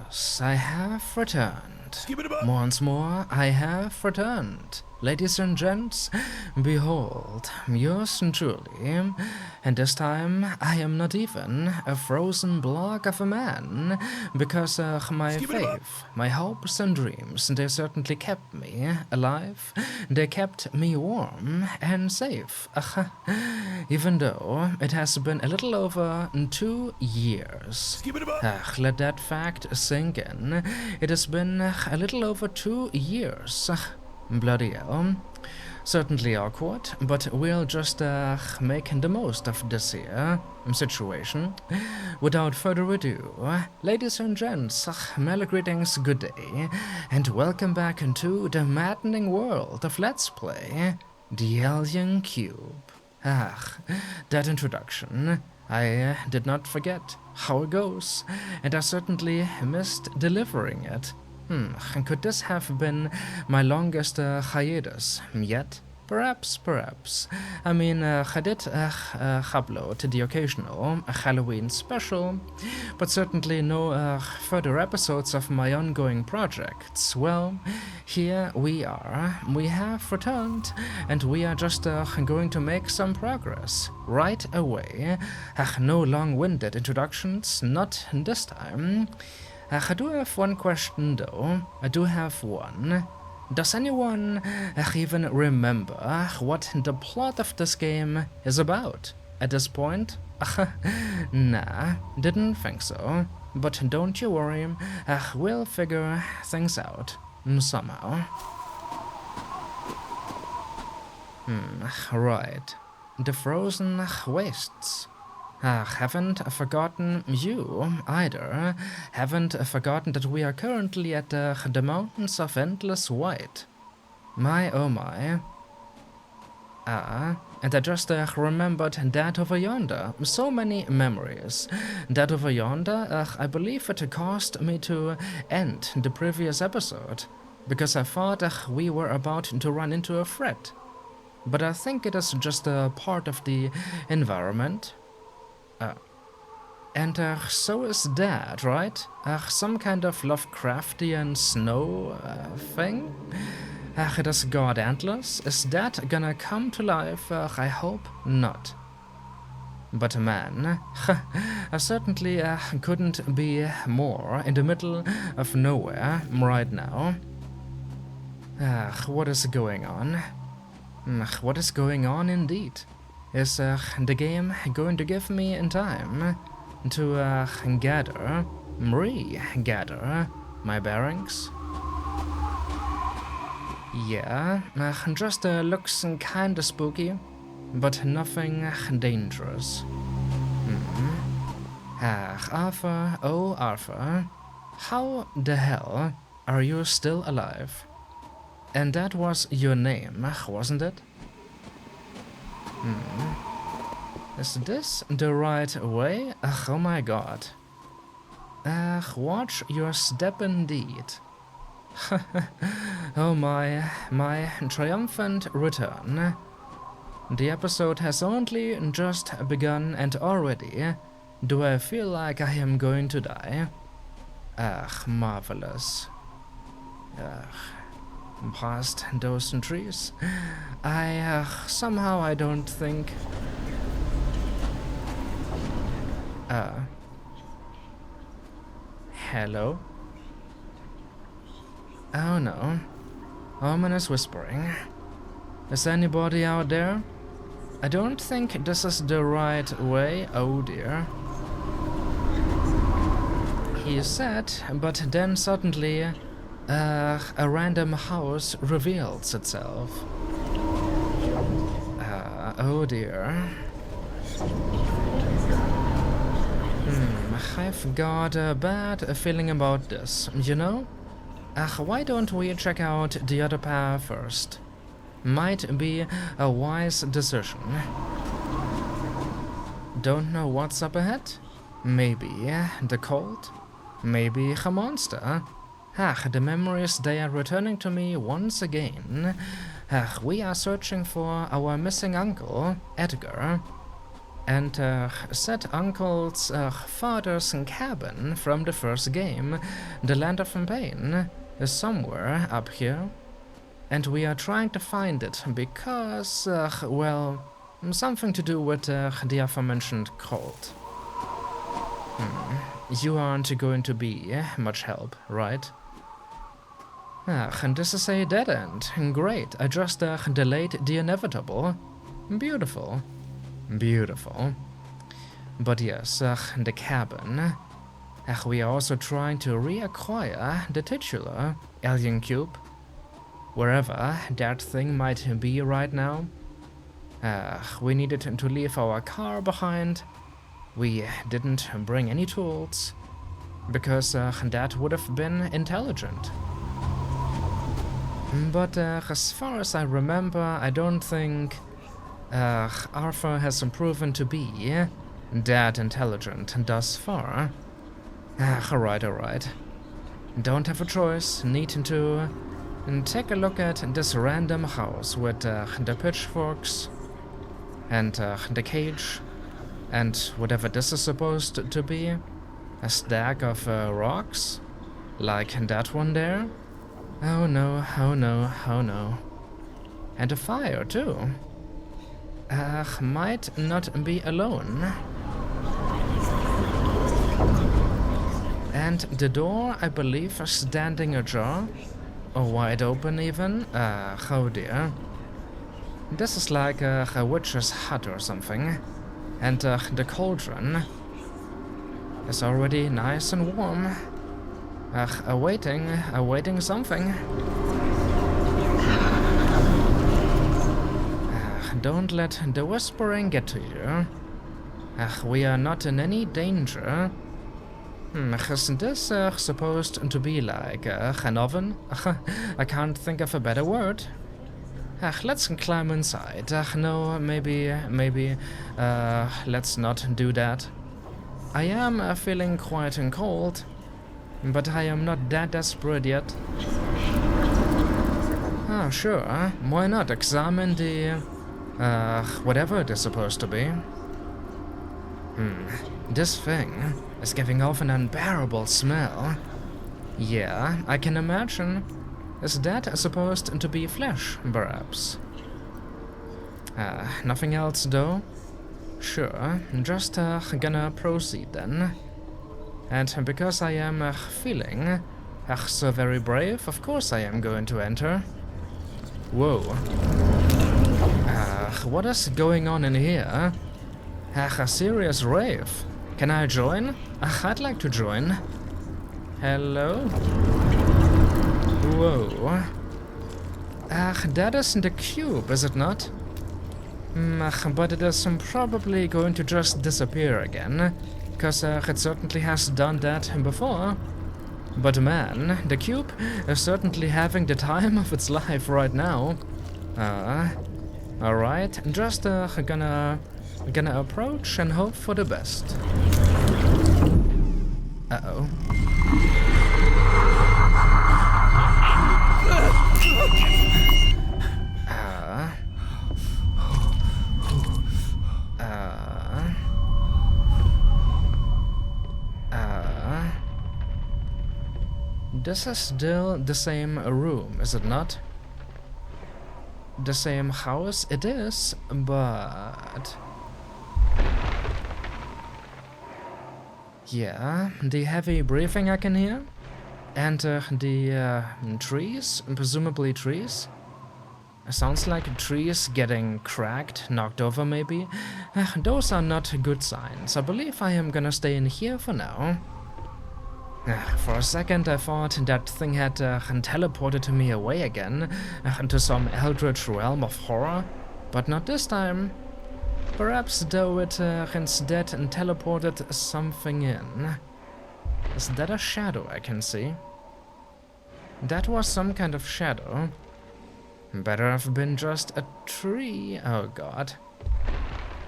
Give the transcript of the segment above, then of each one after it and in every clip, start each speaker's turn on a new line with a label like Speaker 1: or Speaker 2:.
Speaker 1: Yes, I have returned. Once more, I have returned. Ladies and gents, behold, yours truly, and this time I am not even a frozen block of a man, because my faith, my hopes and dreams, they certainly kept me alive, they kept me warm and safe, even though it has been a little over 2 years. Let that fact sink in. It has been a little over 2 years. Bloody hell. Certainly awkward, but we'll just make the most of this here situation. Without further ado, ladies and gents, merry greetings, good day, and welcome back into the maddening world of Let's Play The Alien Cube. That introduction, I did not forget how it goes, and I certainly missed delivering it. Could this have been my longest hiatus yet? Perhaps. I mean, I did upload the occasional Halloween special, but certainly no further episodes of my ongoing projects. Well, here we are. We have returned, and we are just going to make some progress right away. No long-winded introductions, not this time. I do have one question though. I do have one. Does anyone even remember what the plot of this game is about at this point? Nah, didn't think so. But don't you worry, we'll figure things out somehow. Right. The frozen wastes. Haven't forgotten you either. Haven't forgotten that we are currently at the Mountains of Endless White. My oh my. And I just remembered that over yonder. So many memories. That over yonder, I believe it caused me to end the previous episode, because I thought we were about to run into a threat. But I think it is just a part of the environment. And so is that, right? Some kind of Lovecraftian snow thing? It is God Antlers? Is that gonna come to life? I hope not. But man, I certainly couldn't be more in the middle of nowhere right now. What is going on? What is going on indeed? Is the game going to give me in time to regather my bearings? Yeah, just looks kinda spooky, but nothing dangerous. Arthur, oh Arthur, how the hell are you still alive? And that was your name, wasn't it? Is this the right way? Oh my god. Watch your step indeed. Oh my triumphant return. The episode has only just begun and already do I feel like I am going to die. Marvelous. Past those trees, somehow I don't think. Hello? Oh no. Ominous whispering. Is anybody out there? I don't think this is the right way. Oh dear. He said, but then suddenly a random house reveals itself. Oh dear. I've got a bad feeling about this, you know? Why don't we check out the other path first? Might be a wise decision. Don't know what's up ahead? Maybe the cold? Maybe a monster? The memories, they are returning to me once again. We are searching for our missing uncle, Edgar. and said uncle's father's cabin from the first game, the Land of Pain, is somewhere up here. And we are trying to find it because, well, something to do with the aforementioned cult. You aren't going to be much help, right? And this is a dead end. Great, I just delayed the inevitable. Beautiful. Beautiful. But yes, the cabin. We are also trying to reacquire the titular alien cube. Wherever that thing might be right now. We needed to leave our car behind. We didn't bring any tools. Because that would have been intelligent. But as far as I remember, I don't think Arthur has proven to be that intelligent thus far. Alright. Don't have a choice. Need to take a look at this random house with the pitchforks and the cage and whatever this is supposed to be. A stack of rocks, like that one there. Oh no. And a fire too. Might not be alone. And the door, I believe, is standing ajar. Or wide open even. Oh dear. This is like a witch's hut or something. And the cauldron is already nice and warm. Awaiting something. Don't let the whispering get to you. We are not in any danger. Isn't this supposed to be like an oven? I can't think of a better word. Let's climb inside. No, maybe, let's not do that. I am feeling quite cold, but I am not that desperate yet. Sure, why not examine the, whatever it is supposed to be. This thing is giving off an unbearable smell. Yeah, I can imagine. Is that supposed to be flesh, perhaps? Nothing else, though? Sure, just gonna proceed then. And because I am feeling so very brave, of course I am going to enter. Whoa. What is going on in here? A serious rave. Can I join? I'd like to join. Hello? Whoa. That isn't a cube, is it not? But it is probably going to just disappear again, cause it certainly has done that before. But man, the cube is certainly having the time of its life right now. Alright, just gonna approach and hope for the best. Uh-oh. This is still the same room, is it not? The same house? It is, but... Yeah, the heavy breathing I can hear. And the trees, presumably trees. Sounds like trees getting cracked, knocked over maybe. Those are not good signs. I believe I am gonna stay in here for now. For a second I thought that thing had teleported me away again into some eldritch realm of horror, but not this time. Perhaps though it instead teleported something in. Is that a shadow I can see? That was some kind of shadow. Better have been just a tree. Oh god.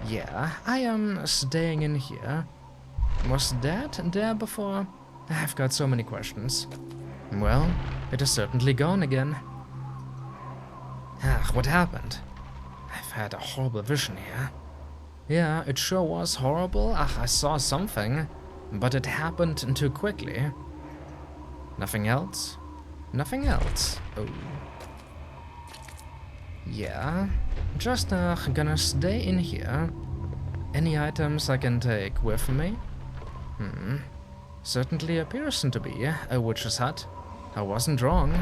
Speaker 1: Yeah, I am staying in here. Was that there before? I've got so many questions. Well, it is certainly gone again. What happened? I've had a horrible vision here. Yeah, it sure was horrible. I saw something, but it happened too quickly. Nothing else? Nothing else. Oh. Yeah, just gonna stay in here. Any items I can take with me? Certainly appears to be a witch's hut. I wasn't wrong.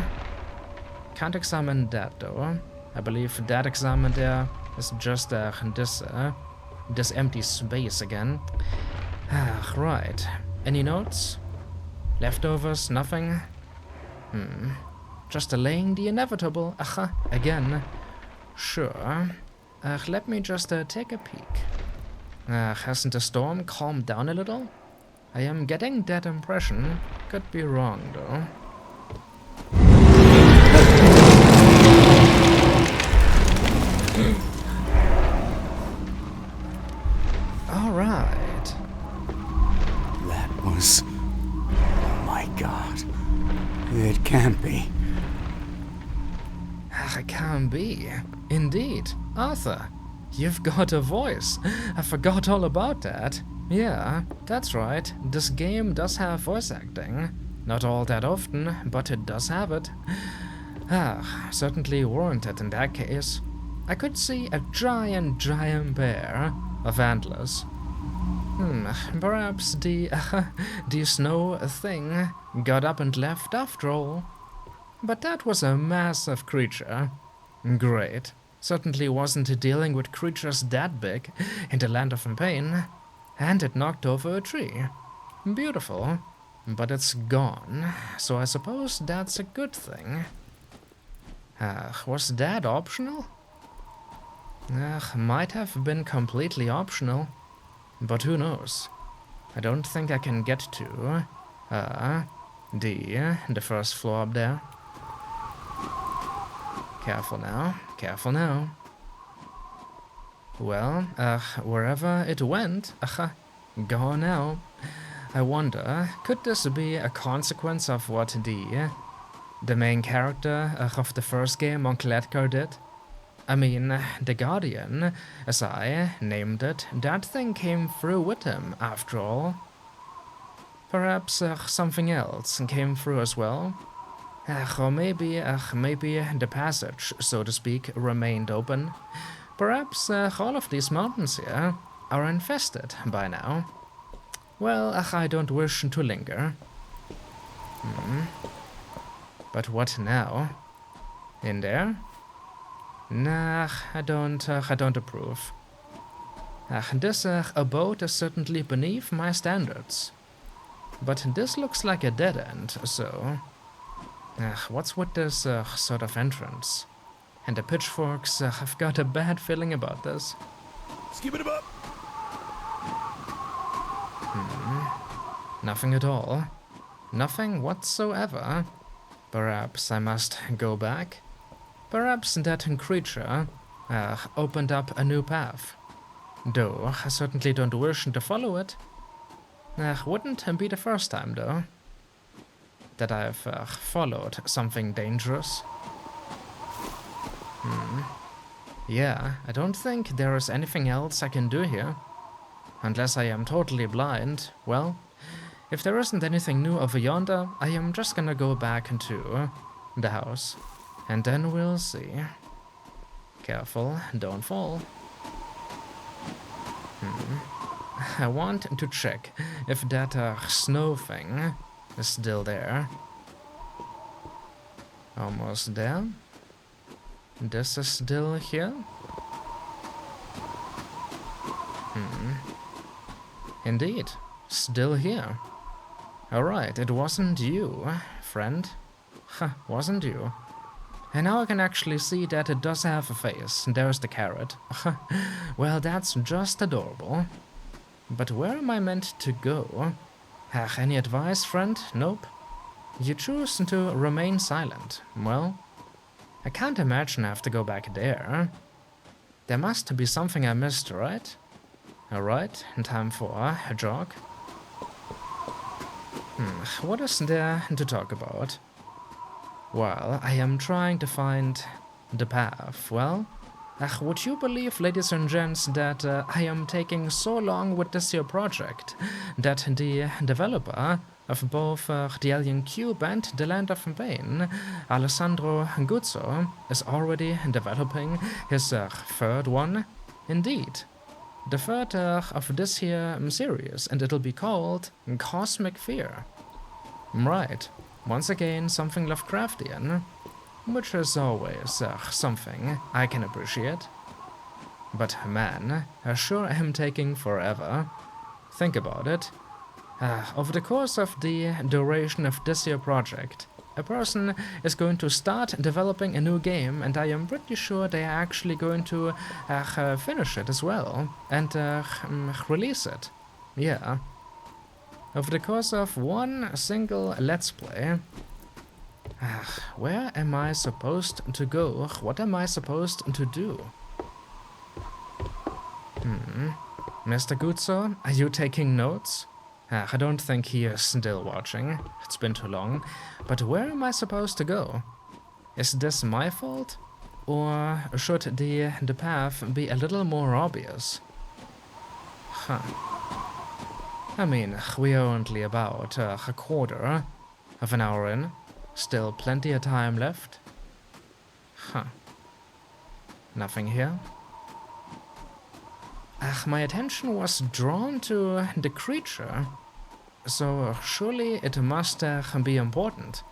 Speaker 1: Can't examine that though. I believe that examined there is just this empty space again. Right. Any notes? Leftovers? Nothing? Just delaying the inevitable. Again. Sure. Let me just take a peek. Hasn't the storm calmed down a little? I am getting that impression. Could be wrong, though. Alright.
Speaker 2: That was... Oh my god. It can't be.
Speaker 1: It can't be. Indeed. Arthur, you've got a voice. I forgot all about that. Yeah, that's right. This game does have voice acting. Not all that often, but it does have it. Certainly warranted in that case. I could see a giant pair of antlers. Perhaps the snow thing got up and left after all. But that was a massive creature. Great. Certainly wasn't dealing with creatures that big in the land of pain. And it knocked over a tree. Beautiful. But it's gone, so I suppose that's a good thing. Was that optional? Might have been completely optional. But who knows? I don't think I can get to, the first floor up there. Careful now, careful now. Well, wherever it went, gone now. I wonder, could this be a consequence of what the main character of the first game, Uncle Edgar, did? I mean, the Guardian, as I named it, that thing came through with him, after all. Perhaps something else came through as well. Or maybe the passage, so to speak, remained open. Perhaps all of these mountains here are infested by now. Well, I don't wish to linger. But what now? In there? Nah, I don't approve. This abode is certainly beneath my standards. But this looks like a dead end, so... what's with this sort of entrance? And the pitchforks, I've got a bad feeling about this.
Speaker 3: Skip it up.
Speaker 1: Nothing at all. Nothing whatsoever. Perhaps I must go back. Perhaps that creature opened up a new path. Though I certainly don't wish to follow it. Wouldn't be the first time, though, that I've followed something dangerous. Yeah, I don't think there is anything else I can do here. Unless I am totally blind. Well, if there isn't anything new over yonder, I am just gonna go back into the house. And then we'll see. Careful, don't fall. I want to check if that snow thing is still there. Almost there. This is still here. Indeed, still here. Alright, it wasn't you, friend. Wasn't you. And now I can actually see that it does have a face. There's the carrot. Well, that's just adorable. But where am I meant to go? Any advice, friend? Nope. You choose to remain silent. Well, I can't imagine I have to go back there. There must be something I missed, right? Alright, time for a jog. What is there to talk about? Well, I am trying to find the path. Well, Would you believe, ladies and gents, that I am taking so long with this here project that the developer of both the Alien Cube and the Land of Pain, Alessandro Guzzo, is already developing his third one? Indeed. The third of this here series, and it'll be called Cosmic Fear. Right, once again something Lovecraftian, which is always something I can appreciate. But man, I sure am taking forever. Think about it. Over the course of the duration of this here project, a person is going to start developing a new game, and I am pretty sure they are actually going to finish it as well, and release it. Yeah. Over the course of one single Let's Play. Where am I supposed to go? What am I supposed to do? Mr. Guzzo, are you taking notes? I don't think he is still watching. It's been too long. But where am I supposed to go? Is this my fault? Or should the path be a little more obvious? I mean, we are only about a quarter of an hour in. Still plenty of time left. Nothing here. My attention was drawn to the creature, so surely it must be important.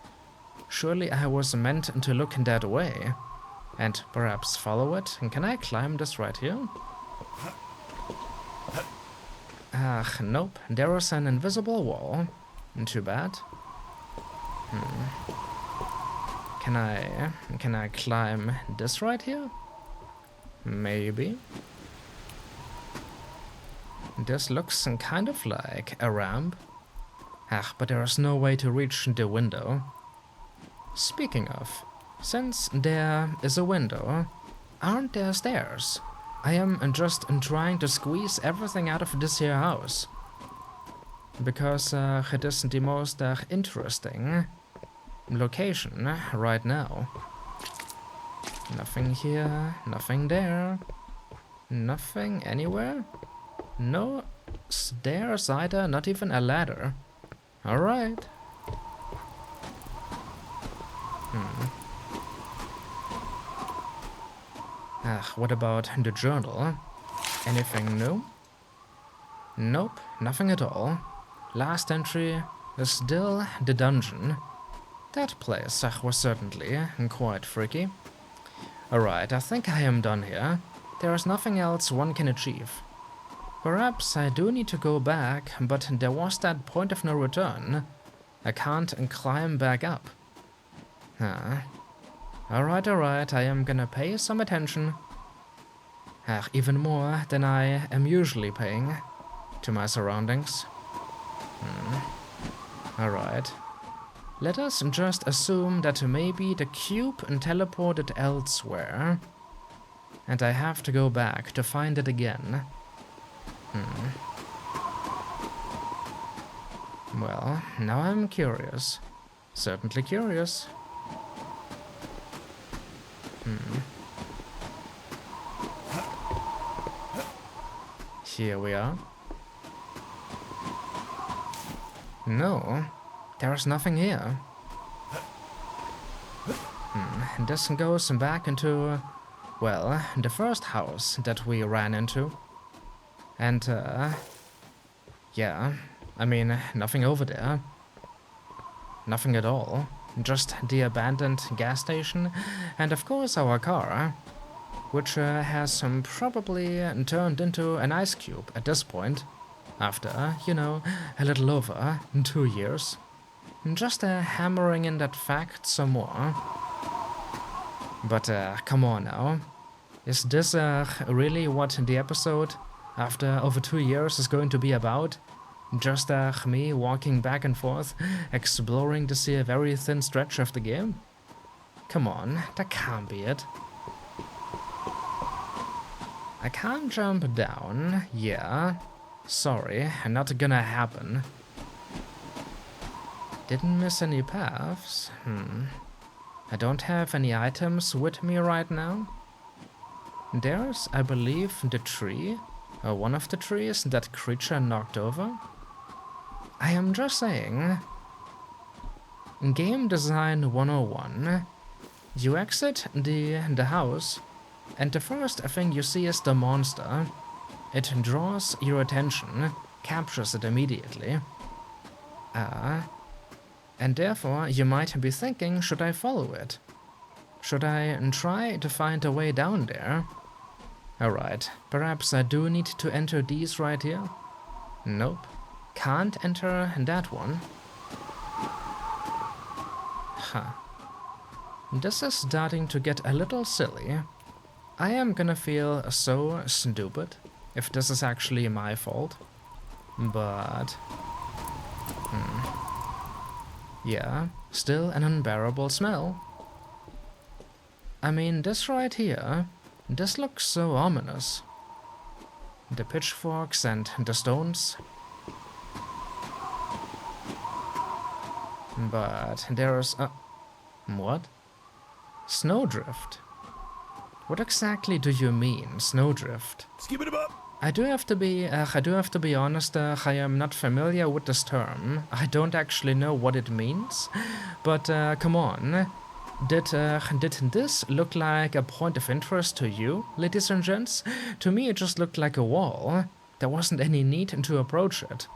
Speaker 1: Surely I was meant to look in that way, and perhaps follow it. And can I climb this right here? Nope, there is an invisible wall. Too bad. Can I climb this right here? Maybe. This looks kind of like a ramp. But there is no way to reach the window. Speaking of, since there is a window, aren't there stairs? I am just trying to squeeze everything out of this here house. Because it is the most interesting location right now. Nothing here, nothing there, nothing anywhere. No stairs either, not even a ladder. Alright. What about the journal? Anything new? Nope, nothing at all. Last entry is still the dungeon. That place was certainly quite freaky. Alright, I think I am done here. There is nothing else one can achieve. Perhaps I do need to go back, but there was that point of no return. I can't climb back up. Alright, I am gonna pay some attention. Even more than I am usually paying to my surroundings. Alright. Let us just assume that maybe the cube teleported elsewhere, and I have to go back to find it again. Well, now I'm curious. Certainly curious. Here we are. No, there's nothing here. This goes back into, well, the first house that we ran into. And, yeah, I mean, nothing over there. Nothing at all. Just the abandoned gas station, and of course our car, which has probably turned into an ice cube at this point, after, you know, a little over 2 years. Just hammering in that fact some more. But come on now, is this really what the episode after over 2 years is going to be about? Just me walking back and forth, exploring this very thin stretch of the game? Come on, that can't be it. I can't jump down, yeah. Sorry, not gonna happen. Didn't miss any paths? I don't have any items with me right now. There's, I believe, the tree, or one of the trees that creature knocked over. I am just saying, Game Design 101, you exit the house, and the first thing you see is the monster. It draws your attention, captures it immediately. And therefore you might be thinking, should I follow it? Should I try to find a way down there? Alright, perhaps I do need to enter these right here? Nope, can't enter that one. Huh. This is starting to get a little silly. I am gonna feel so stupid if this is actually my fault. But... yeah, still an unbearable smell. I mean, this right here, this looks so ominous. The pitchforks and the stones. But there's a... what? Snowdrift? What exactly do you mean, snowdrift?
Speaker 3: Skip it up.
Speaker 1: I do have to be honest, I am not familiar with this term. I don't actually know what it means. But come on. Did this look like a point of interest to you, ladies and gents? To me it just looked like a wall. There wasn't any need to approach it.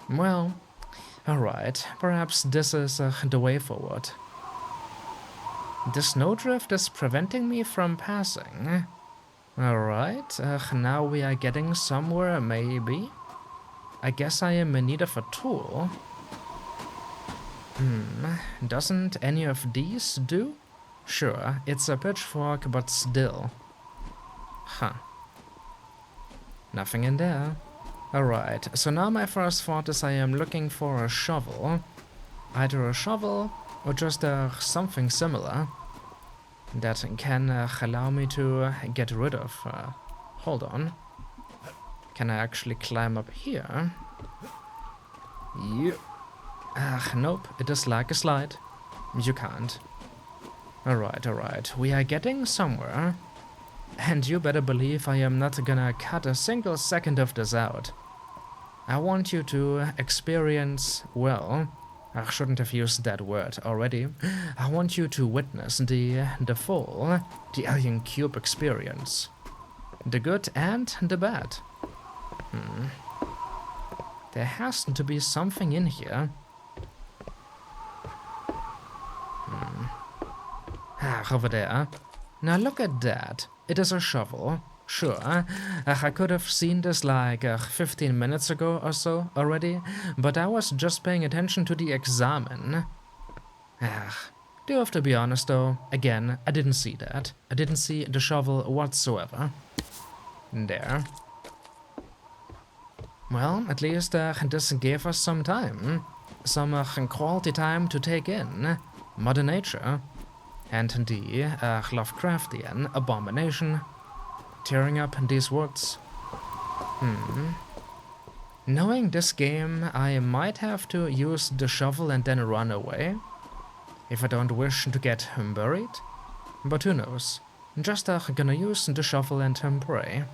Speaker 1: Well, alright, perhaps this is the way forward. The snowdrift is preventing me from passing. Alright, now we are getting somewhere, maybe. I guess I am in need of a tool. Doesn't any of these do? Sure, it's a pitchfork, but still. Huh. Nothing in there. Alright, so now my first thought is I am looking for a shovel. Either a shovel or just something similar that can allow me to get rid of... hold on. Can I actually climb up here? Yep. Nope, it is like a slide. You can't. Alright, we are getting somewhere. And you better believe I am not gonna cut a single second of this out. I want you to experience, well... I shouldn't have used that word already. I want you to witness the full, the Alien Cube experience. The good and the bad. There has to be something in here. Over there. Now look at that. It is a shovel. Sure, I could have seen this like 15 minutes ago or so already, but I was just paying attention to the examine. Do have to be honest though, again, I didn't see that. I didn't see the shovel whatsoever. There. Well, at least this gave us some time. Some quality time to take in Mother Nature and the Lovecraftian abomination. Tearing up these woods. Knowing this game, I might have to use the shovel and then run away, if I don't wish to get buried. But who knows? Just gonna use the shovel and pray.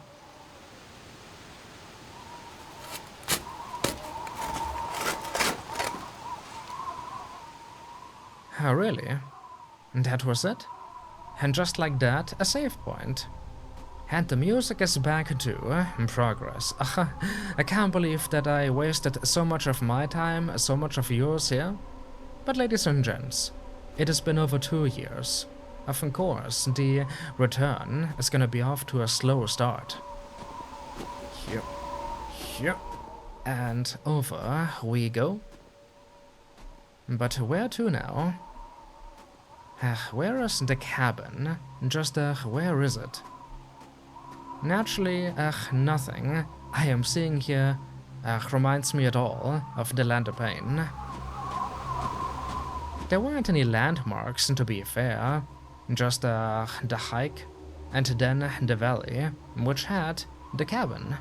Speaker 1: Oh, really? That was it? And just like that, a save point. And the music is back to progress. I can't believe that I wasted so much of my time, so much of yours here. But ladies and gents, it has been over 2 years. Of course, the return is gonna be off to a slow start. Here. And over we go. But where to now? Where is the cabin? Just where is it? Naturally, nothing I am seeing here reminds me at all of the Land of Pain. There weren't any landmarks, to be fair, just the hike and then the valley, which had the cabin.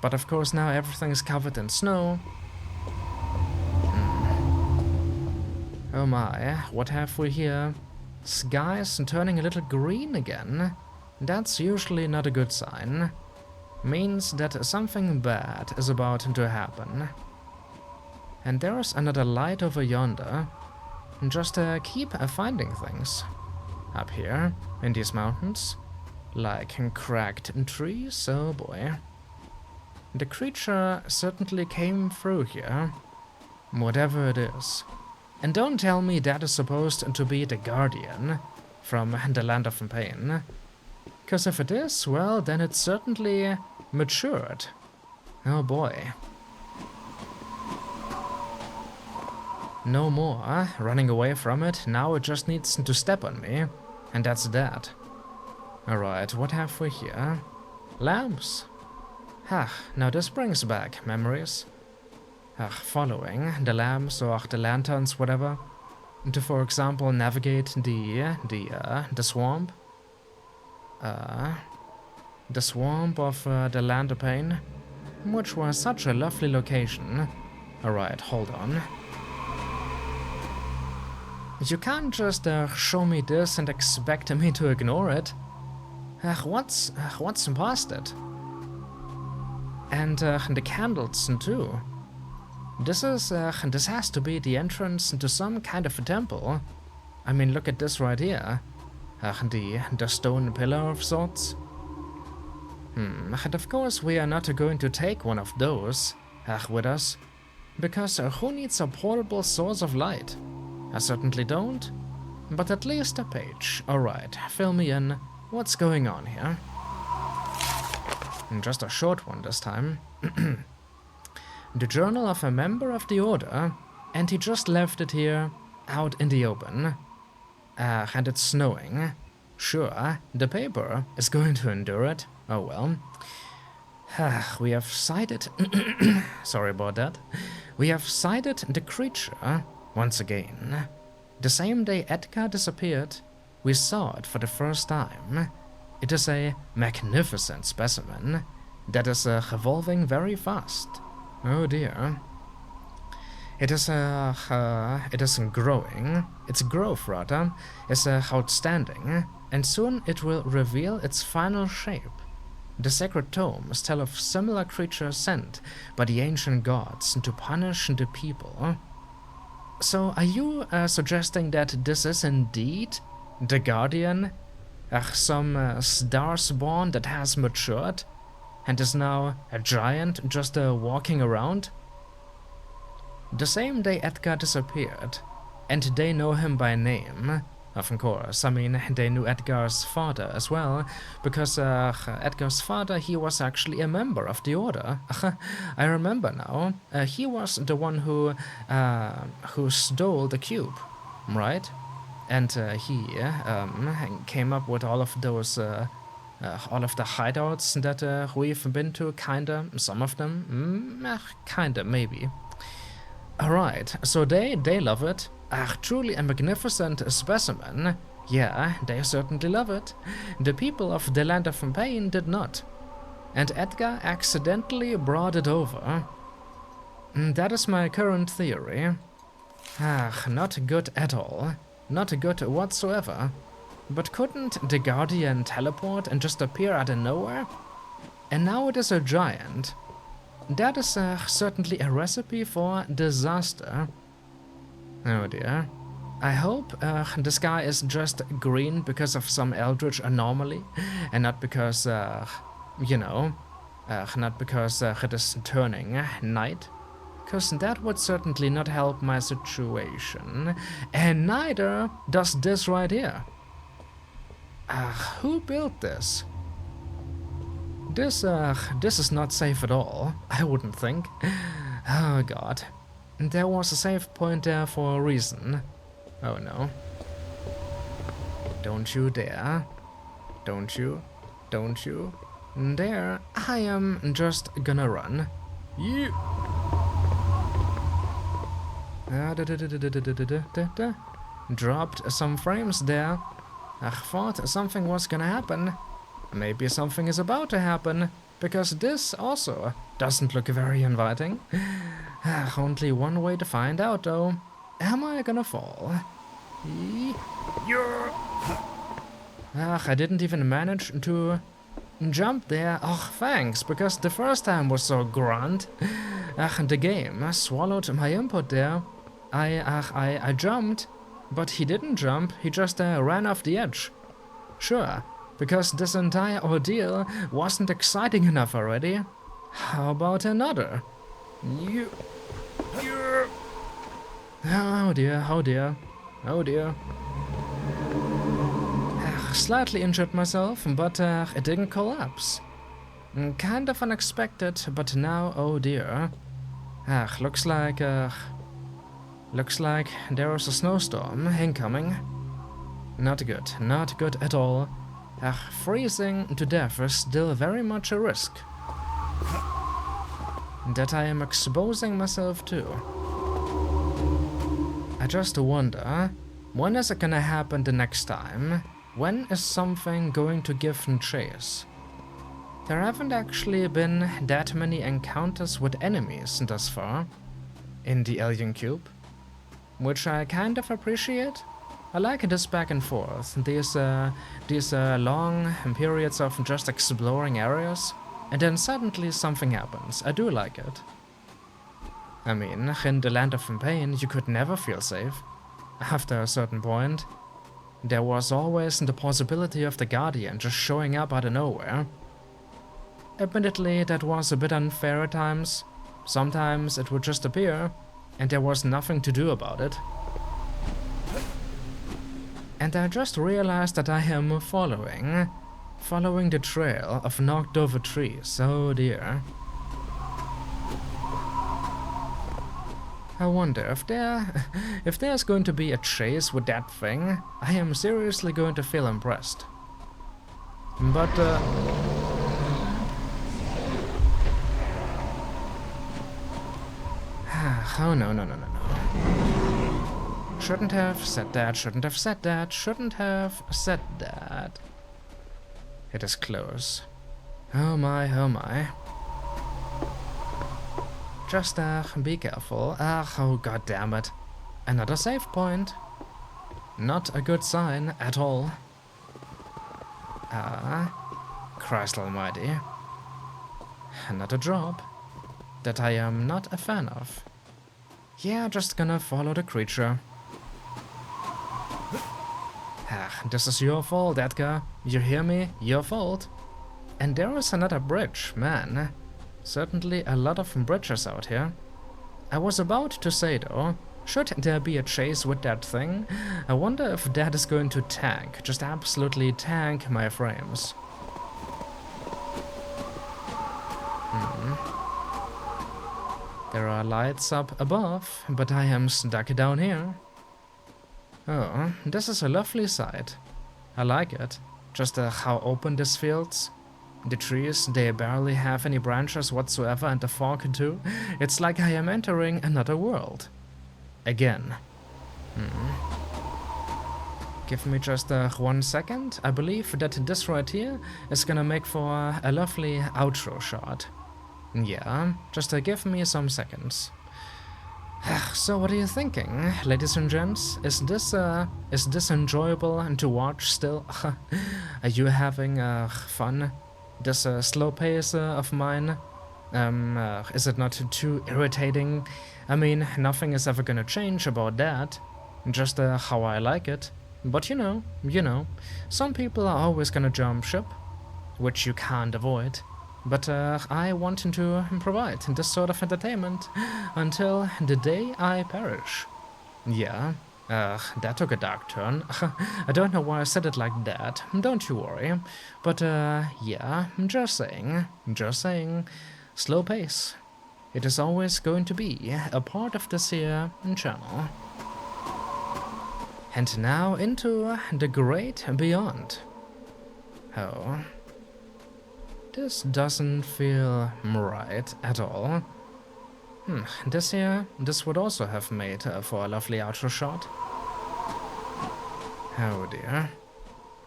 Speaker 1: But of course now everything's covered in snow. Oh my, what have we here? Skies turning a little green again. That's usually not a good sign. Means that something bad is about to happen. And there's another light over yonder. Just keep finding things. Up here, in these mountains. Like cracked trees, oh boy. The creature certainly came through here. Whatever it is. And don't tell me that is supposed to be the Guardian from the Land of Pain. Cause if it is, well, then it's certainly matured. Oh boy. No more running away from it, now it just needs to step on me. And that's that. Alright, what have we here? Lamps. Now this brings back memories. Following the lamps or the lanterns, whatever. To, for example, navigate the swamp. The swamp of the Land of Pain, which was such a lovely location. Alright, hold on. You can't just show me this and expect me to ignore it. What's past it? And the candles too. This has to be the entrance to some kind of a temple. I mean, look at this right here. The stone pillar of sorts. And of course we are not going to take one of those with us, because who needs a portable source of light? I certainly don't, but at least a page. Alright, fill me in. What's going on here? Just a short one this time. The journal of a member of the Order, and he just left it here, out in the open. And it's snowing. Sure, the paper is going to endure it. Oh well. We have sighted... Sorry about that. We have sighted the creature once again. The same day Edgar disappeared, we saw it for the first time. It is a magnificent specimen that is evolving very fast. Oh dear. It is growing. Its growth, rather, is outstanding, and soon it will reveal its final shape. The sacred tomes tell of similar creatures sent by the ancient gods to punish the people. So, are you suggesting that this is indeed the Guardian? Some starspawn that has matured and is now a giant just walking around? The same day Edgar disappeared, and they know him by name. Of course, I mean, they knew Edgar's father as well, because Edgar's father, he was actually a member of the Order. I remember now. He was the one who stole the cube, right? And he came up with all of those, all of the hideouts that we've been to, kinda, some of them, kinda, maybe. Alright, so they love it. Truly a magnificent specimen. Yeah, they certainly love it. The people of the Land of Pain did not. And Edgar accidentally brought it over. That is my current theory. Not good at all. Not good whatsoever. But couldn't the Guardian teleport and just appear out of nowhere? And now it is a giant. That is certainly a recipe for disaster. Oh dear. I hope the sky is just green because of some eldritch anomaly, and not because, you know, not because it is turning night. Because that would certainly not help my situation. And neither does this right here. Who built this? This is not safe at all, I wouldn't think. Oh god. There was a save point there for a reason. Oh no. Don't you dare. Don't you. Don't you. There, I am just gonna run. You. Dropped some frames there. I thought something was gonna happen. Maybe something is about to happen, because this also doesn't look very inviting. Only one way to find out, though. Am I gonna fall? I didn't even manage to jump there. Oh, thanks, because the first time was so grand. The game swallowed my input there. I jumped, but he didn't jump, he just ran off the edge. Sure, because this entire ordeal wasn't exciting enough already. How about another? You... Oh dear, oh dear, oh dear. Slightly injured myself, but it didn't collapse. Kind of unexpected, but now, oh dear. Looks like there is a snowstorm incoming. Not good at all. Freezing to death is still very much a risk that I am exposing myself to. I just wonder, when is it gonna happen the next time? When is something going to give chase? There haven't actually been that many encounters with enemies thus far in the Alien Cube, which I kind of appreciate. I like this back and forth, these long periods of just exploring areas, and then suddenly something happens. I do like it. I mean, in the Land of Pain, you could never feel safe. After a certain point, there was always the possibility of the Guardian just showing up out of nowhere. Admittedly, that was a bit unfair at times. Sometimes it would just appear, and there was nothing to do about it. And I just realized that I am following the trail of knocked over trees. Oh dear. I wonder if there's going to be a chase with that thing. I am seriously going to feel impressed. But oh no. Shouldn't have said that. It is close. Oh my. Just be careful. Oh god damn it. Another save point. Not a good sign at all. Christ almighty. Another drop that I am not a fan of. Yeah, just gonna follow the creature. This is your fault, Edgar. You hear me? Your fault. And there is another bridge, man. Certainly a lot of bridges out here. I was about to say though, should there be a chase with that thing, I wonder if that is going to tank, just absolutely tank my frames. There are lights up above, but I am stuck down here. Oh, this is a lovely sight. I like it. Just how open this feels. The trees, they barely have any branches whatsoever, and the fog too. It's like I am entering another world. Again. Give me just 1 second. I believe that this right here is gonna make for a lovely outro shot. Yeah, just give me some seconds. So what are you thinking, ladies and gents? Is this enjoyable to watch still? Are you having fun? This slow pace of mine? Is it not too irritating? I mean, nothing is ever gonna change about that. Just how I like it. But you know, some people are always gonna jump ship, which you can't avoid. But I want to provide this sort of entertainment until the day I perish. Yeah, that took a dark turn. I don't know why I said it like that, don't you worry. But yeah, just saying, slow pace. It is always going to be a part of this here channel. And now into the great beyond. Oh. This doesn't feel right at all. This would also have made for a lovely outro shot. Oh dear.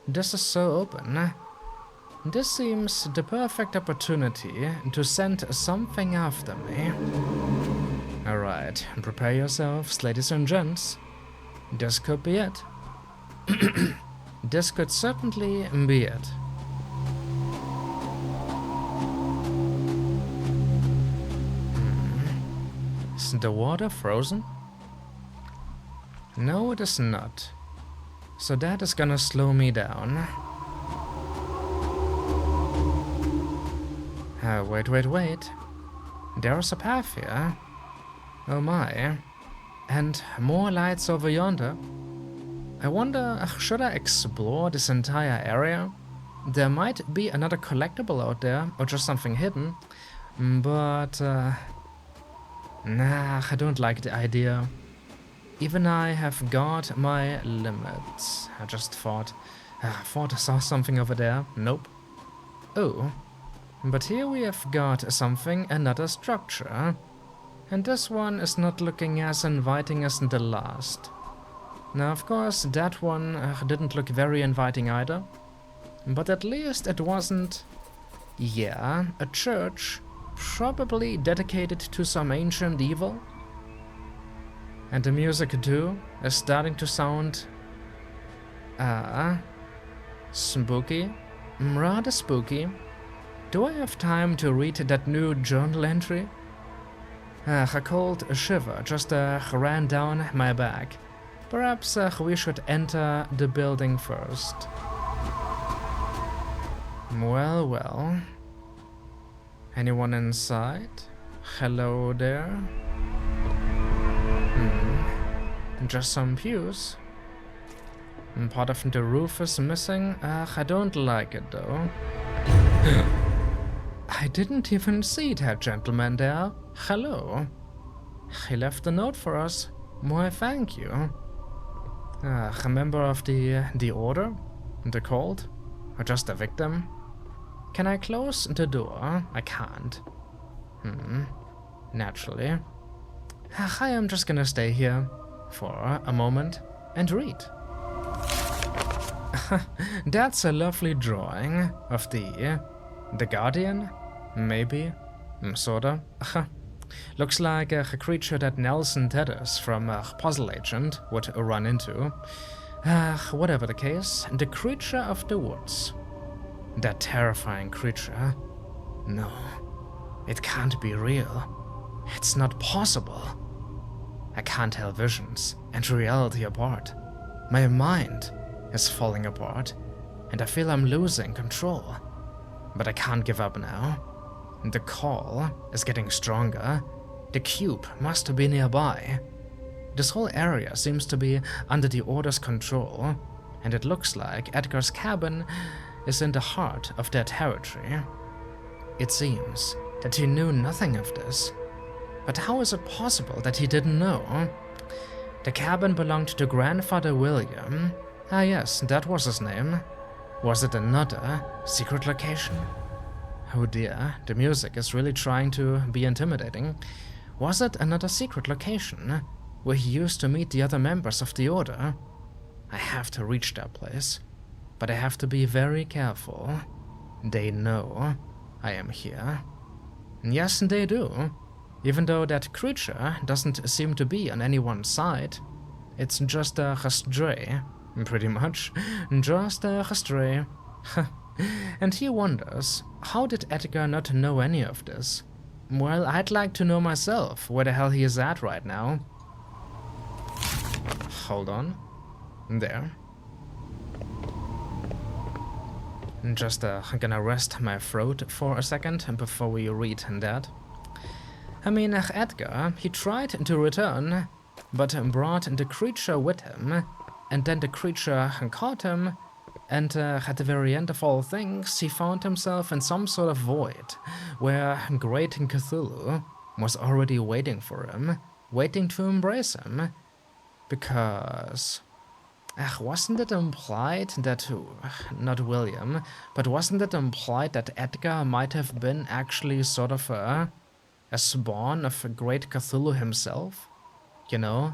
Speaker 1: This is so open. This seems the perfect opportunity to send something after me. Alright, prepare yourselves, ladies and gents. This could be it. this could certainly be it. Is the water frozen? No, it is not. So that is gonna slow me down. Wait. There's a path here. Oh my. And more lights over yonder. I wonder, should I explore this entire area? There might be another collectible out there, or just something hidden. But, nah, I don't like the idea. Even I have got my limits. I just thought I saw something over there. Nope. Oh. But here we have got something, another structure. And this one is not looking as inviting as the last. Now, of course, that one didn't look very inviting either. But at least it wasn't... Yeah, a church, probably dedicated to some ancient evil. And the music too is starting to sound... spooky. Rather spooky. Do I have time to read that new journal entry? A cold shiver just ran down my back. Perhaps we should enter the building first. Well. Anyone inside? Hello there? Just some pews. Part of the roof is missing. I don't like it though. I didn't even see that gentleman there. Hello. He left a note for us. Why, thank you. A member of the Order? The cult? Or just a victim? Can I close the door? I can't. Naturally. I am just gonna stay here for a moment and read. That's a lovely drawing of the Guardian? Maybe. Sorta. Looks like a creature that Nelson Tedders from Puzzle Agent would run into. Whatever the case, the creature of the woods. That terrifying creature. No, it can't be real. It's not possible. I can't tell visions and reality apart. My mind is falling apart, and I feel I'm losing control. But I can't give up now. The call is getting stronger. The cube must be nearby. This whole area seems to be under the Order's control, and it looks like Edgar's cabin is in the heart of their territory. It seems that he knew nothing of this. But how is it possible that he didn't know? The cabin belonged to Grandfather William. Ah yes, that was his name. Was it another secret location? Oh dear, the music is really trying to be intimidating. Was it another secret location where he used to meet the other members of the Order? I have to reach that place, but I have to be very careful. They know I am here. Yes, they do. Even though that creature doesn't seem to be on anyone's side. It's just a stray, pretty much. Just a stray. And he wonders, how did Edgar not know any of this? Well, I'd like to know myself where the hell he is at right now. Hold on. There. Just gonna rest my throat for a second before we read that. I mean, Edgar, he tried to return, but brought the creature with him, and then the creature caught him, and at the very end of all things, he found himself in some sort of void, where Great Cthulhu was already waiting for him, waiting to embrace him. Because... wasn't it implied that... not William, but wasn't it implied that Edgar might have been actually sort of a spawn of Great Cthulhu himself? You know?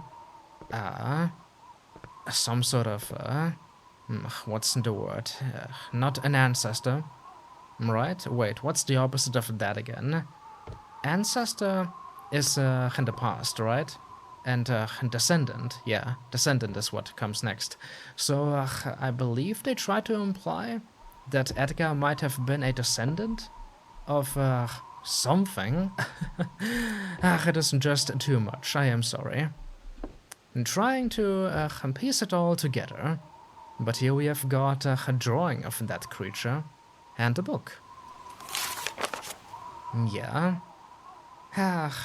Speaker 1: Some sort of... what's the word? Not an ancestor. Right? Wait, what's the opposite of that again? Ancestor is in the past, right? And descendant, yeah, descendant is what comes next. So I believe they try to imply that Edgar might have been a descendant of something. It isn't just too much, I am sorry. I'm trying to piece it all together, but here we have got a drawing of that creature and a book. Yeah.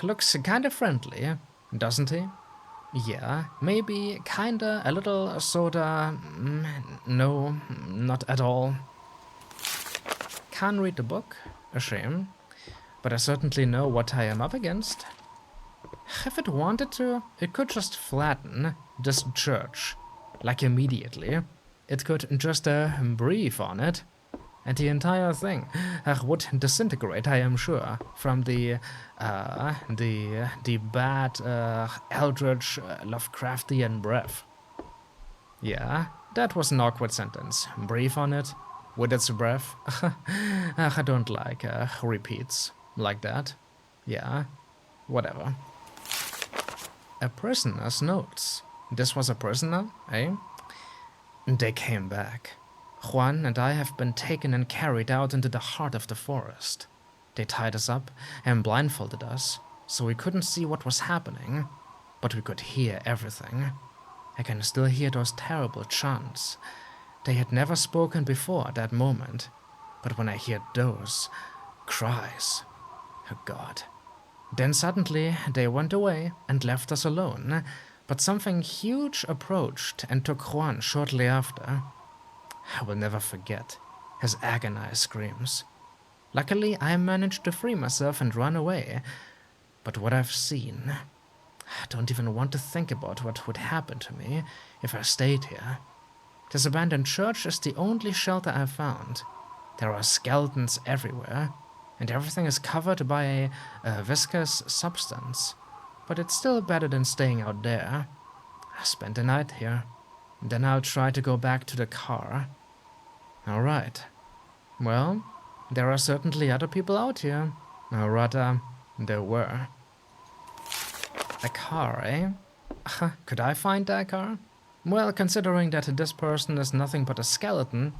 Speaker 1: Looks kinda friendly, doesn't he? Yeah, maybe kinda, a little, sorta, no, not at all. Can't read the book, a shame, but I certainly know what I am up against. If it wanted to, it could just flatten this church, like immediately. It could just breathe on it, and the entire thing would disintegrate, I am sure, from the bad eldritch Lovecraftian breath. Yeah, that was an awkward sentence. Breathe on it, with its breath. I don't like repeats like that. Yeah, whatever. A prisoner's notes. This was a prisoner, eh? They came back. Juan and I have been taken and carried out into the heart of the forest. They tied us up and blindfolded us, so we couldn't see what was happening, but we could hear everything. I can still hear those terrible chants. They had never spoken before at that moment, but when I hear those cries, oh God. Then suddenly they went away and left us alone, but something huge approached and took Juan shortly after. I will never forget his agonized screams. Luckily, I managed to free myself and run away, but what I've seen, I don't even want to think about what would happen to me if I stayed here. This abandoned church is the only shelter I've found. There are skeletons everywhere, and everything is covered by a viscous substance, but it's still better than staying out there. I spent the night here, then I'll try to go back to the car. Alright. Well, there are certainly other people out here. Or rather, there were. A car, eh? Could I find that car? Well, considering that this person is nothing but a skeleton,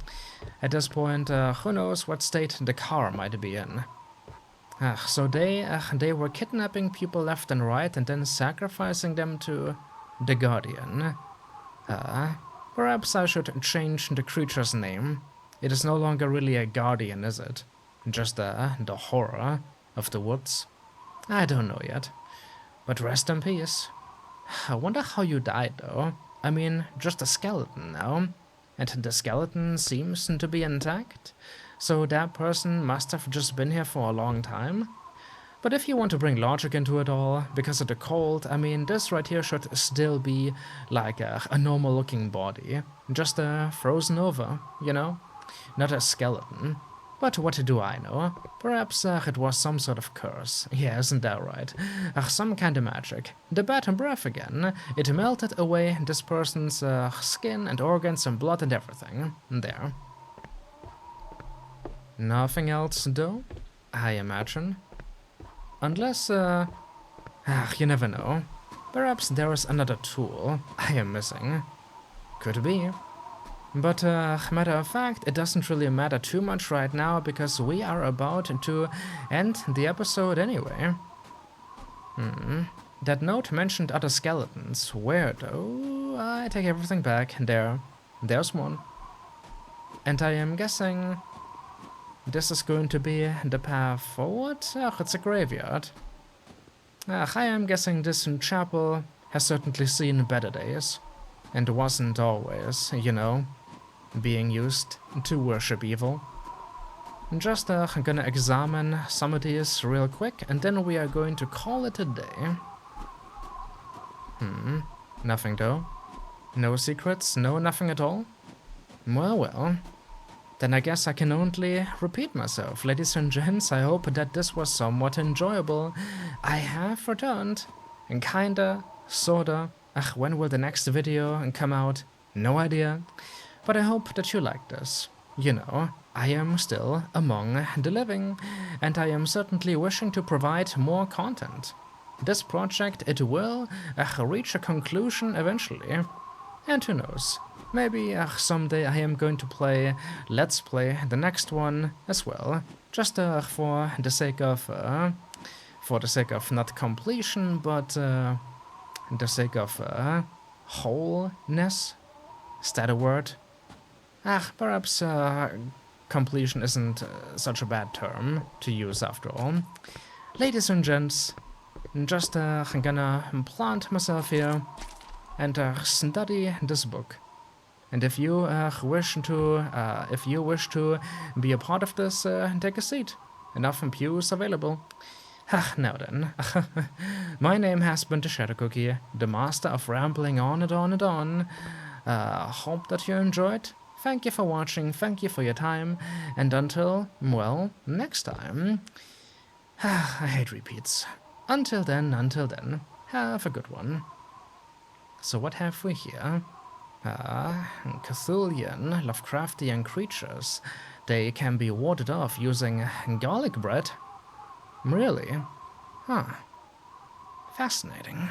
Speaker 1: at this point, who knows what state the car might be in. So they were kidnapping people left and right and then sacrificing them to the Guardian. Perhaps I should change the creature's name. It is no longer really a Guardian, is it? Just the horror of the woods. I don't know yet. But rest in peace. I wonder how you died, though. I mean, just a skeleton now. And the skeleton seems to be intact. So that person must have just been here for a long time. But if you want to bring logic into it all, because of the cold, I mean, this right here should still be like a normal-looking body. Just frozen over, you know? Not a skeleton. But what do I know? Perhaps it was some sort of curse. Yeah, isn't that right? Some kind of magic. The bad breath again. It melted away this person's skin and organs and blood and everything. There. Nothing else, though? I imagine. Unless, you never know. Perhaps there is another tool I am missing. Could be. But, matter of fact, it doesn't really matter too much right now because we are about to end the episode anyway. That note mentioned other skeletons. Where, though? I take everything back. There's one. And I am guessing this is going to be the path forward? It's a graveyard. I am guessing this chapel has certainly seen better days. And wasn't always, you know, being used to worship evil. Just gonna examine some of these real quick, and then we are going to call it a day. Nothing though. No secrets, no nothing at all. Well. Then I guess I can only repeat myself. Ladies and gents, I hope that this was somewhat enjoyable. I have returned. And kinda, sorta. When will the next video come out? No idea. But I hope that you like this. You know, I am still among the living, and I am certainly wishing to provide more content. this project, it will reach a conclusion eventually. And who knows, maybe someday I am going to let's play the next one as well, just for the sake of not completion, but the sake of wholeness. Is that a word? Perhaps completion isn't such a bad term to use after all. Ladies and gents, just gonna plant myself here and study this book. And if you wish to be a part of this, take a seat. Enough pews available. Now then, my name has been TheShadowCookie, the master of rambling on and on and on. Hope that you enjoyed. Thank you for watching, thank you for your time, and until, well, next time. I hate repeats. Until then, have a good one. So what have we here? Cthulhian, Lovecraftian creatures. They can be warded off using garlic bread. Really? Huh. Fascinating.